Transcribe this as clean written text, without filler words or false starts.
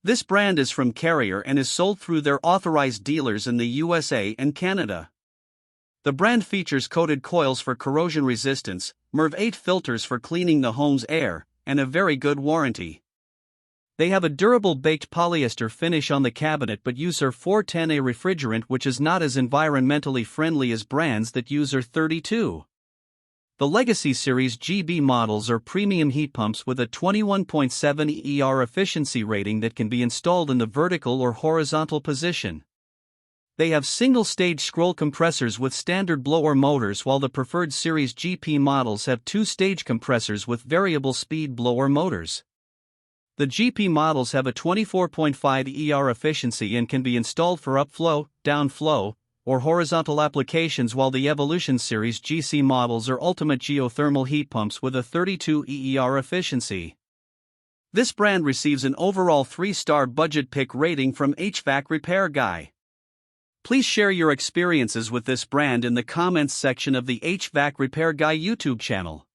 This brand is from Carrier and is sold through their authorized dealers in the USA and Canada. The brand features coated coils for corrosion resistance, MERV 8 filters for cleaning the home's air, and a very good warranty. They have a durable baked polyester finish on the cabinet but use R410A refrigerant, which is not as environmentally friendly as brands that use R32. The Legacy Series GB models are premium heat pumps with a 21.7 ER efficiency rating that can be installed in the vertical or horizontal position. They have single-stage scroll compressors with standard blower motors, while the preferred Series GP models have two-stage compressors with variable speed blower motors. The GP models have a 24.5 ER efficiency and can be installed for upflow, downflow, or horizontal applications, while the Evolution Series GC models are ultimate geothermal heat pumps with a 32 ER efficiency. This brand receives an overall 3-star budget pick rating from HvacRepairGuy. Please share your experiences with this brand in the comments section of the HvacRepairGuy YouTube channel.